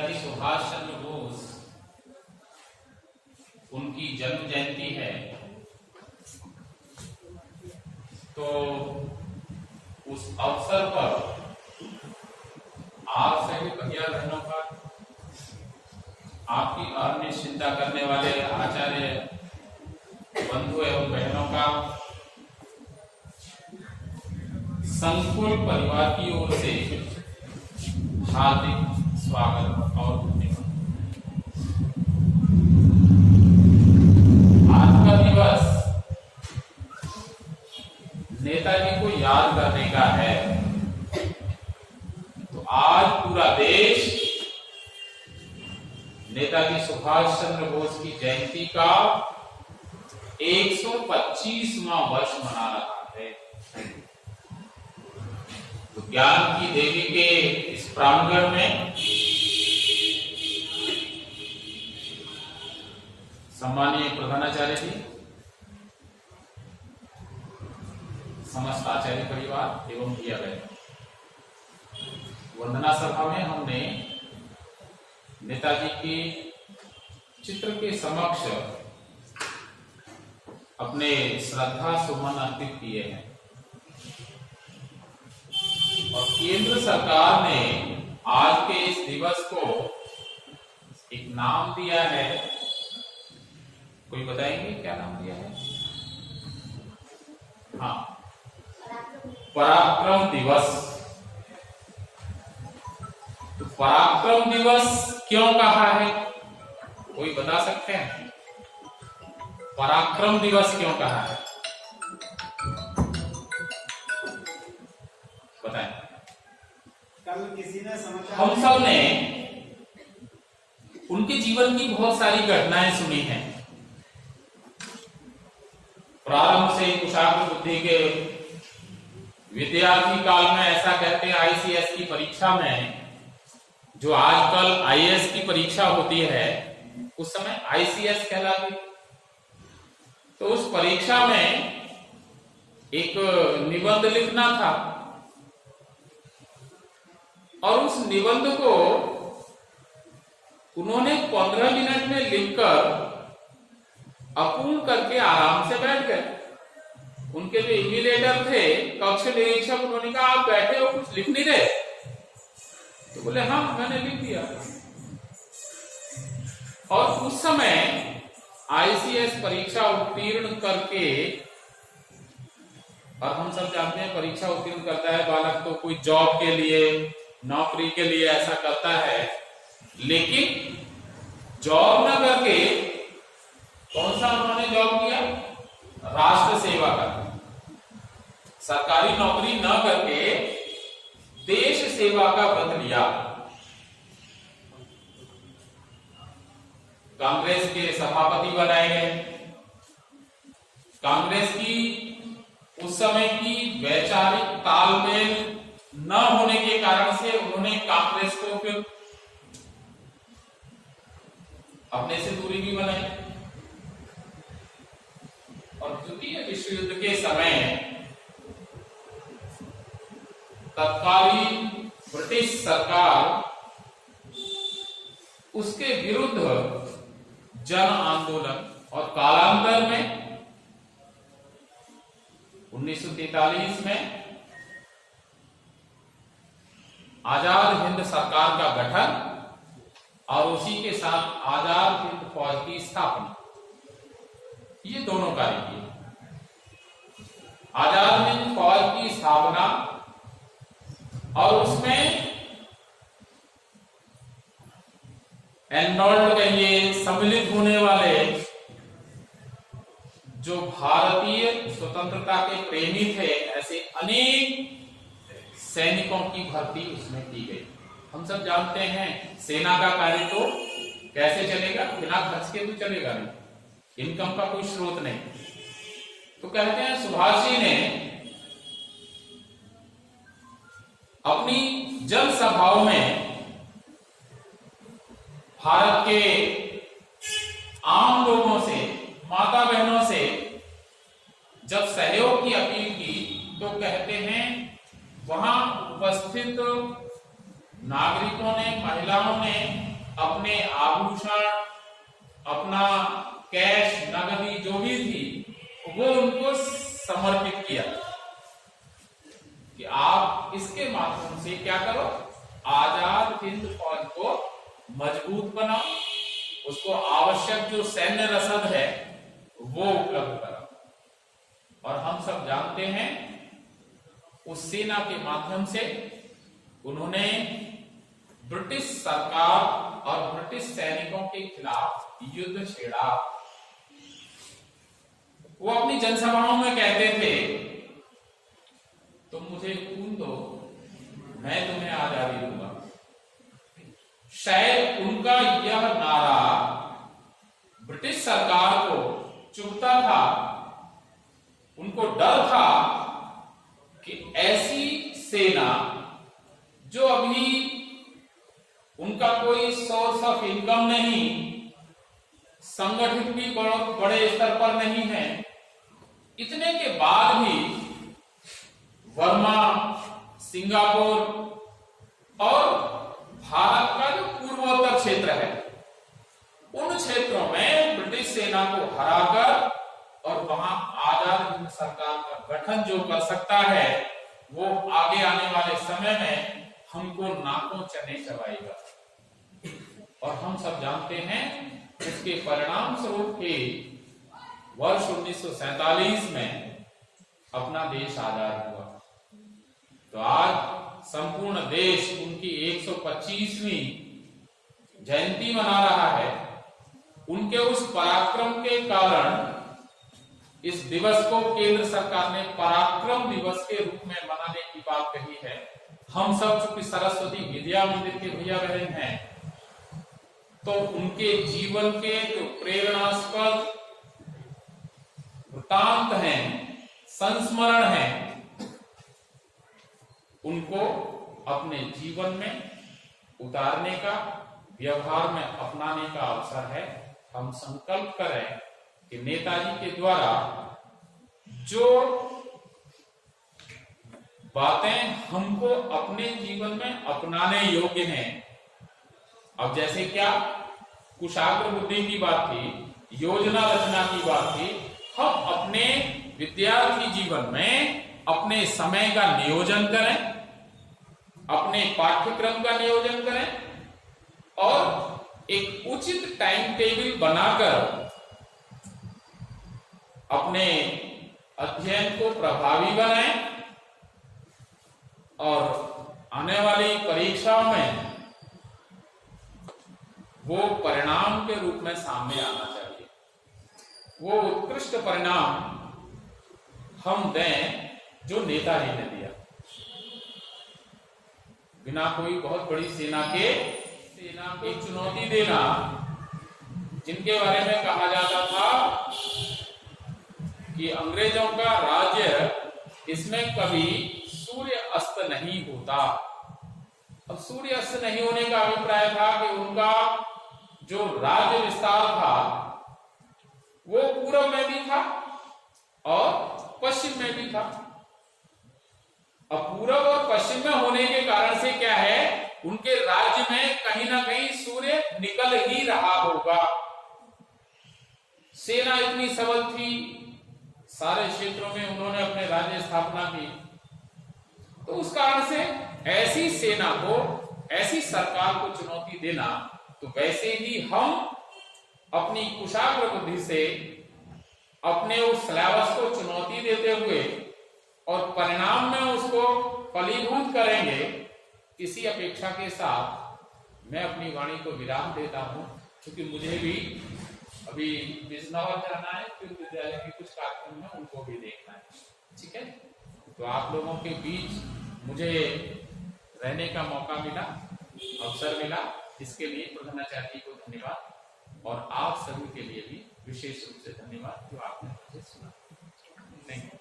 नेताजी सुभाष चंद्र बोस उनकी जन्म जयंती है, तो उस अवसर पर आप सभी भैया बहनों का, आपकी अन्य चिंता करने वाले आचार्य बंधु एवं बहनों का संकुल परिवार की ओर से हार्दिक स्वागत और धन्यवाद। आज का दिवस नेताजी को याद करने का है, तो आज पूरा देश नेताजी सुभाष चंद्र बोस की जयंती का 125वां वर्ष मना रहा है। तो ज्ञान की देवी के इस प्रांगण में सम्मानीय प्रधानाचार्य जी, समस्त आचार्य परिवार एवं भैया बहन, वंदना सभा में हमने नेताजी के चित्र के समक्ष अपने श्रद्धा सुमन अर्पित किए हैं और केंद्र सरकार ने आज के इस दिवस को एक नाम दिया है। कोई बताएंगे क्या नाम दिया है? हाँ, पराक्रम दिवस। तो पराक्रम दिवस क्यों कहा है, कोई बता सकते हैं? पराक्रम दिवस क्यों कहा है, बताएं। कल किसी ने समाचार, हम सब ने उनके जीवन की बहुत सारी घटनाएं सुनी हैं। प्रारंभ से कुशाग्र बुद्धि के विद्यार्थी काल में, ऐसा कहते हैं आईसीएस की परीक्षा में, जो आजकल आईएएस की परीक्षा होती है, उस समय आईसीएस कहलाती। तो उस परीक्षा में एक निबंध लिखना था और उस निबंध को उन्होंने 15 मिनट में लिखकर अपूर्ण करके आराम से बैठ गए। उनके जो इन्विजिलेटर थे, कक्ष निरीक्षक, उन्होंने कहा आप बैठे हो, कुछ लिख नहीं रहे? तो बोले हाँ मैंने लिख दिया। और उस समय आईसीएस परीक्षा उत्तीर्ण करके, और हम सब जानते हैं परीक्षा उत्तीर्ण करता है बालक तो कोई जॉब के लिए, नौकरी के लिए ऐसा करता है, लेकिन जॉब न करके कौन सा उन्होंने जॉब किया? राष्ट्र सेवा का। सरकारी नौकरी न करके देश सेवा का व्रत लिया। कांग्रेस के सभापति बनाए गए। कांग्रेस की उस समय की वैचारिक तालमेल न होने के कारण से उन्होंने कांग्रेस को फिर अपने से दूरी भी बनाई। और द्वितीय विश्व युद्ध के समय तत्कालीन ब्रिटिश सरकार उसके विरुद्ध जन आंदोलन, और कालांतर में 1943 में आजाद हिंद सरकार का गठन और उसी के साथ आजाद हिंद फौज की स्थापना, ये दोनों कार्य किए। आजाद हिंद फौज की स्थापना और उसमें एनरोल्ड कहिए, सम्मिलित होने वाले जो भारतीय स्वतंत्रता के प्रेमी थे, ऐसे अनेक सैनिकों की भर्ती उसमें की गई। हम सब जानते हैं सेना का कार्य तो कैसे चलेगा, बिना खर्च के तो चलेगा नहीं, इनकम का कोई स्रोत नहीं। तो कहते हैं सुभाष जी ने अपनी जनसभाओं में भारत के आम लोगों से, माता बहनों से जब सहयोग की अपील की, तो कहते हैं वहां उपस्थित नागरिकों ने, महिलाओं ने अपने आभूषण, अपना कैश, नगदी जो भी थी वो उनको समर्पित किया कि आप इसके माध्यम से क्या करो, आजाद हिंद फौज को मजबूत बनाओ, उसको आवश्यक जो सैन्य रसद है वो उपलब्ध कराओ। और हम सब जानते हैं उस सेना के माध्यम से उन्होंने ब्रिटिश सरकार और ब्रिटिश सैनिकों के खिलाफ युद्ध छेड़ा। वो अपनी जनसभाओं में कहते थे, तुम मुझे खून दो, मैं तुम्हें आजादी दूंगा। शायद उनका यह नारा ब्रिटिश सरकार को चुभता था, उनको डर था कि ऐसी सेना जो अभी उनका कोई सोर्स ऑफ इनकम नहीं, संगठित भी बड़े स्तर पर नहीं है, इतने के बाद भी वर्मा, सिंगापुर और भारत का जो पूर्वोत्तर क्षेत्र है उन क्षेत्रों में ब्रिटिश सेना को हराकर और वहां आजाद हिंद सरकार का गठन जो कर सकता है वो आगे आने वाले समय में हमको नाकों चने चबाएगा। और हम सब जानते हैं इसके परिणाम स्वरूप ही वर्ष 1947 में अपना देश आजाद हुआ। तो आज संपूर्ण देश उनकी 125वीं जयंती मना रहा है। उनके उस पराक्रम के कारण इस दिवस को केंद्र सरकार ने पराक्रम दिवस के रूप में मनाने की बात कही है। हम सब चूंकि सरस्वती विद्या मंदिर के भैया बहन हैं, तो उनके जीवन के जो प्रेरणास्पद वृतांत हैं, संस्मरण हैं, उनको अपने जीवन में उतारने का, व्यवहार में अपनाने का अवसर है। हम संकल्प करें कि नेताजी के द्वारा जो बातें हमको अपने जीवन में अपनाने योग्य हैं, अब जैसे क्या कुशाग्र बुद्धि की बात थी, योजना रचना की बात थी, हम अपने विद्यार्थी जीवन में अपने समय का नियोजन करें, अपने पाठ्यक्रम का नियोजन करें और एक उचित टाइम टेबल बनाकर अपने अध्ययन को प्रभावी बनाएं और आने वाली परीक्षाओं में वो परिणाम के रूप में सामने आना चाहिए। वो उत्कृष्ट परिणाम हम दें जो नेताजी ने दिया। बिना कोई बहुत बड़ी सेना की चुनौती देना, जिनके बारे में कहा जाता था कि अंग्रेजों का राज्य, इसमें कभी सूर्य अस्त नहीं होता। अब सूर्य अस्त नहीं होने का अभिप्राय था कि उनका जो राज्य विस्तार था वो पूर्व में भी था और पश्चिम में भी था। अब पूर्व और पश्चिम में होने के कारण से क्या है, उनके राज्य में कहीं ना कहीं सूर्य निकल ही रहा होगा। सेना इतनी सबल थी, सारे क्षेत्रों में उन्होंने अपने राज्य स्थापना की, तो उस कारण से ऐसी सेना को, ऐसी सरकार को चुनौती देना, तो वैसे ही हम अपनी कुशाग्र बुद्धि से अपने उस सिलेबस को चुनौती देते हुए और परिणाम में उसको फलीभूत करेंगे, इसी अपेक्षा के साथ मैं अपनी वाणी को विराम देता हूं, क्योंकि मुझे भी अभी बिजनौर जाना है, फिर विद्यालय के कुछ कार्यक्रम है उनको भी देखना है। ठीक है, तो आप लोगों के बीच मुझे रहने का मौका मिला, अवसर मिला, इसके लिए प्रधानाचार्य जी को धन्यवाद और आप सभी के लिए भी विशेष रूप से धन्यवाद जो आपने मुझे सुना। Thank you.